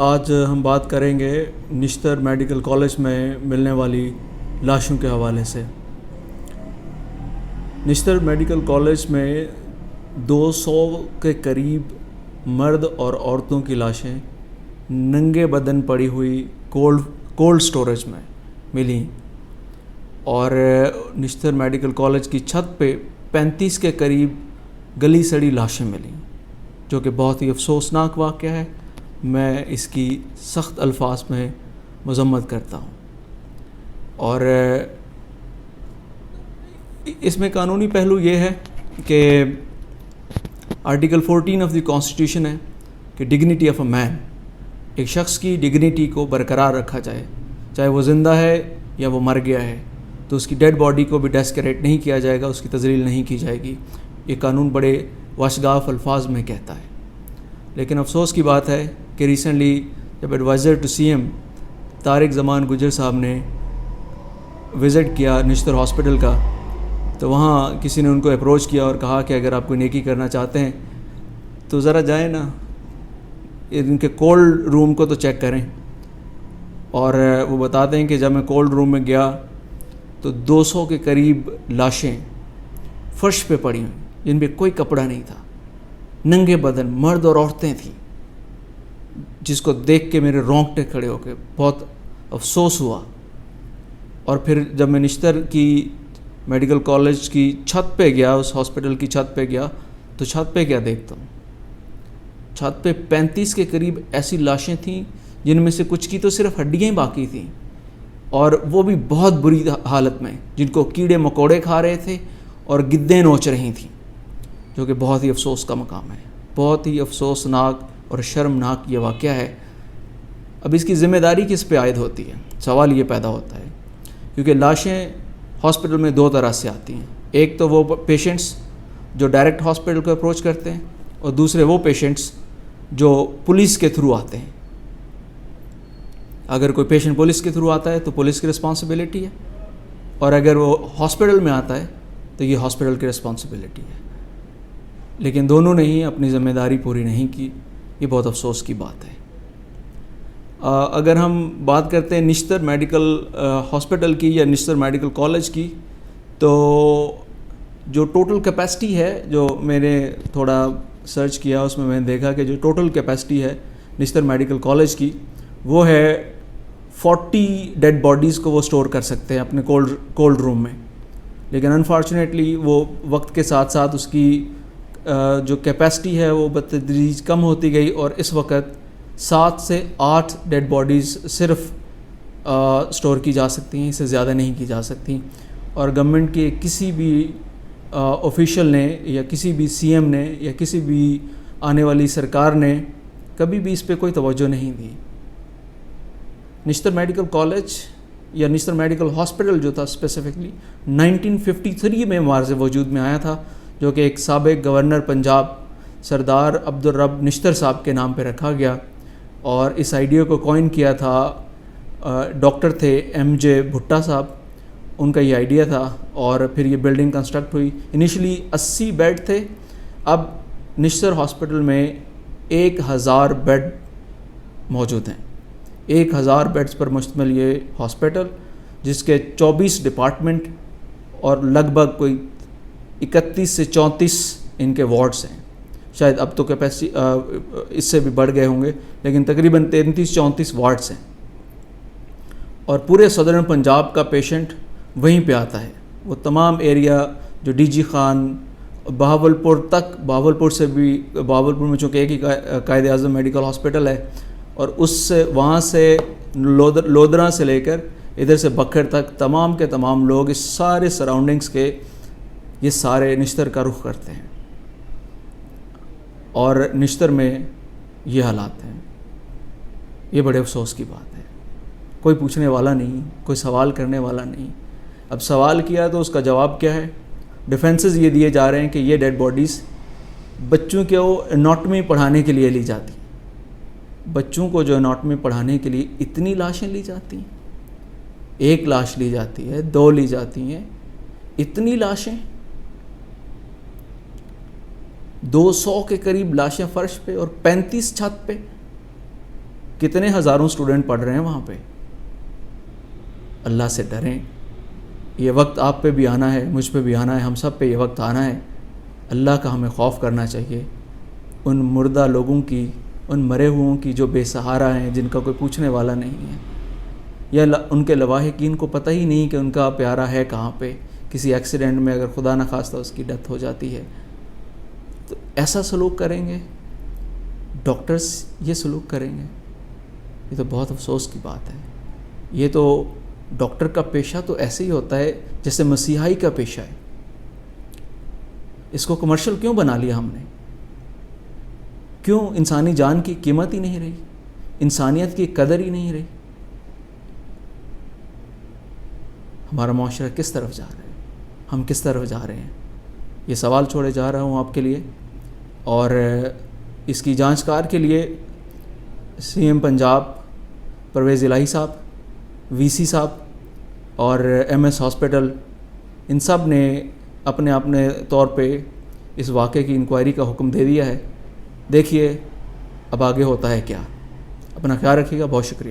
آج ہم بات کریں گے نشتر میڈیکل کالج میں ملنے والی لاشوں کے حوالے سے۔ نشتر میڈیکل کالج میں 200 کے قریب مرد اور عورتوں کی لاشیں ننگے بدن پڑی ہوئی کولڈ سٹوریج میں ملیں، اور نشتر میڈیکل کالج کی چھت پہ 35 کے قریب گلی سڑی لاشیں ملیں، جو کہ بہت ہی افسوسناک واقعہ ہے۔ میں اس کی سخت الفاظ میں مذمت کرتا ہوں، اور اس میں قانونی پہلو یہ ہے کہ آرٹیکل 14 آف دی کانسٹیٹیوشن ہے کہ ڈگنیٹی آف اے مین، ایک شخص کی ڈگنیٹی کو برقرار رکھا جائے، چاہے وہ زندہ ہے یا وہ مر گیا ہے، تو اس کی ڈیڈ باڈی کو بھی ڈیسکریٹ نہیں کیا جائے گا، اس کی تذلیل نہیں کی جائے گی۔ یہ قانون بڑے واشگاف الفاظ میں کہتا ہے، لیکن افسوس کی بات ہے کہ ریسنٹلی جب advisor to C M Tariq Zaman Gujjar صاحب نے وزٹ کیا نشتر ہاسپٹل کا، تو وہاں کسی نے ان کو اپروچ کیا اور کہا کہ اگر آپ کوئی نیکی کرنا چاہتے ہیں تو ذرا جائیں نا، ان کے کولڈ روم کو تو چیک کریں۔ اور وہ بتاتے ہیں کہ جب میں کولڈ روم میں گیا تو 200 کے قریب لاشیں فرش پہ پڑی ہوئیں، جن پہ کوئی کپڑا نہیں تھا، ننگے بدن مرد اور عورتیں تھیں، جس کو دیکھ کے میرے رونگٹے کھڑے ہو کے بہت افسوس ہوا۔ اور پھر جب میں نشتر کی میڈیکل کالج کی چھت پہ گیا، اس ہاسپٹل کی چھت پہ گیا، تو چھت پہ کیا دیکھتا ہوں، چھت پہ 35 کے قریب ایسی لاشیں تھیں جن میں سے کچھ کی تو صرف ہڈیاں ہی باقی تھیں، اور وہ بھی بہت بری حالت میں، جن کو کیڑے مکوڑے کھا رہے تھے اور گدیں نوچ رہی تھیں، جو کہ بہت ہی افسوس کا مقام ہے، بہت ہی افسوسناک اور شرمناک یہ واقعہ ہے۔ اب اس کی ذمہ داری کس پہ عائد ہوتی ہے؟ سوال یہ پیدا ہوتا ہے، کیونکہ لاشیں ہاسپٹل میں دو طرح سے آتی ہیں، ایک تو وہ پیشنٹس جو ڈائریکٹ ہاسپٹل کو اپروچ کرتے ہیں، اور دوسرے وہ پیشنٹس جو پولیس کے تھرو آتے ہیں۔ اگر کوئی پیشنٹ پولیس کے تھرو آتا ہے تو پولیس کی رسپانسبلٹی ہے، اور اگر وہ ہاسپٹل میں آتا ہے تو یہ ہاسپٹل کی رسپانسبلٹی ہے، لیکن دونوں نے ہی اپنی ذمہ داری پوری نہیں کی۔ یہ بہت افسوس کی بات ہے۔ اگر ہم بات کرتے ہیں نشتر میڈیکل ہاسپٹل کی یا نشتر میڈیکل کالج کی، تو جو ٹوٹل کیپیسٹی ہے، جو میں نے تھوڑا سرچ کیا، اس میں نے دیکھا کہ جو ٹوٹل کیپیسٹی ہے نشتر میڈیکل کالج کی، وہ ہے 40 ڈیڈ باڈیز کو وہ سٹور کر سکتے ہیں اپنے کولڈ روم میں، لیکن انفارچونیٹلی وہ وقت کے ساتھ ساتھ اس کی جو کیپیسٹی ہے وہ بتدریج کم ہوتی گئی، اور اس وقت 7 سے 8 ڈیڈ باڈیز صرف سٹور کی جا سکتی ہیں، اس سے زیادہ نہیں کی جا سکتی۔ اور گورنمنٹ کے کسی بھی آفیشیل نے یا کسی بھی سی ایم نے یا کسی بھی آنے والی سرکار نے کبھی بھی اس پہ کوئی توجہ نہیں دی۔ نشتر میڈیکل کالج یا نشتر میڈیکل ہاسپٹل جو تھا اسپیسیفکلی 1953 میں معارض وجود میں آیا تھا، جو کہ ایک سابق گورنر پنجاب سردار عبدالرب نشتر صاحب کے نام پہ رکھا گیا، اور اس آئیڈیا کو کوائن کیا تھا ڈاکٹر تھے ایم جے بھٹا صاحب، ان کا یہ آئیڈیا تھا، اور پھر یہ بلڈنگ کنسٹرکٹ ہوئی۔ انیشلی 80 بیڈ تھے، اب نشتر ہاسپٹل میں 1000 بیڈ موجود ہیں، 1000 بیڈز پر مشتمل یہ ہاسپٹل، جس کے 24 ڈپارٹمنٹ اور لگ بھگ کوئی 31 سے 34 ان کے وارڈز ہیں۔ شاید اب تو کیپیسٹی اس سے بھی بڑھ گئے ہوں گے، لیکن تقریباً 33-34 وارڈز ہیں، اور پورے صدرن پنجاب کا پیشنٹ وہیں پہ آتا ہے۔ وہ تمام ایریا جو ڈی جی خان بہاولپور تک، بہاولپور سے بھی، بہاولپور میں چونکہ ایک ہی قائد اعظم میڈیکل ہاسپٹل ہے، اور اس سے وہاں سے لودھرا سے لے کر ادھر سے بکھر تک تمام کے تمام لوگ اس سارے سراؤنڈنگز کے یہ سارے نشتر کا رخ کرتے ہیں، اور نشتر میں یہ حالات ہیں۔ یہ بڑے افسوس کی بات ہے، کوئی پوچھنے والا نہیں، کوئی سوال کرنے والا نہیں۔ اب سوال کیا تو اس کا جواب کیا ہے؟ ڈیفینسز یہ دیے جا رہے ہیں کہ یہ ڈیڈ باڈیز بچوں کو اناٹمی پڑھانے کے لیے لی جاتی ہیں۔ بچوں کو جو اناٹمی پڑھانے کے لیے اتنی لاشیں لی جاتی ہیں، 1 لاش لی جاتی ہے، 2 لی جاتی ہیں، اتنی لاشیں، 200 کے قریب لاشیں فرش پہ اور 35 چھت پہ، کتنے ہزاروں اسٹوڈنٹ پڑھ رہے ہیں وہاں پہ. اللہ سے ڈریں. یہ وقت آپ پہ بھی آنا ہے, مجھ پہ بھی آنا ہے, ہم سب پہ یہ وقت آنا ہے. اللہ کا ہمیں خوف کرنا چاہیے. ان مردہ لوگوں کی, ان مرے ہوئوں کی جو بے سہارا ہیں, جن کا کوئی پوچھنے والا نہیں ہے, یا ان کے لواحقین کو پتہ ہی نہیں کہ ان کا پیارا ہے کہاں پہ. کسی ایکسیڈنٹ میں اگر خدا نخواستہ اس کی ڈیتھ ہو جاتی ہے تو ایسا سلوک کریں گے, ڈاکٹرز یہ سلوک کریں گے. یہ تو بہت افسوس کی بات ہے. یہ تو ڈاکٹر کا پیشہ تو ایسے ہی ہوتا ہے جیسے مسیحائی کا پیشہ ہے. اس کو کمرشل کیوں بنا لیا ہم نے؟ کیوں انسانی جان کی قیمت ہی نہیں رہی, انسانیت کی قدر ہی نہیں رہی؟ ہمارا معاشرہ کس طرف جا رہا ہے, ہم کس طرف جا رہے ہیں؟ یہ سوال چھوڑے جا رہا ہوں آپ کے لیے, اور اس کی جانچ کار کے لیے سی ایم پنجاب پرویز الہی صاحب, وی سی صاحب اور ایم ایس ہاسپٹل, ان سب نے اپنے اپنے طور پہ اس واقعے کی انکوائری کا حکم دے دیا ہے. دیکھیے اب آگے ہوتا ہے کیا. اپنا خیال رکھیے گا. بہت شکریہ.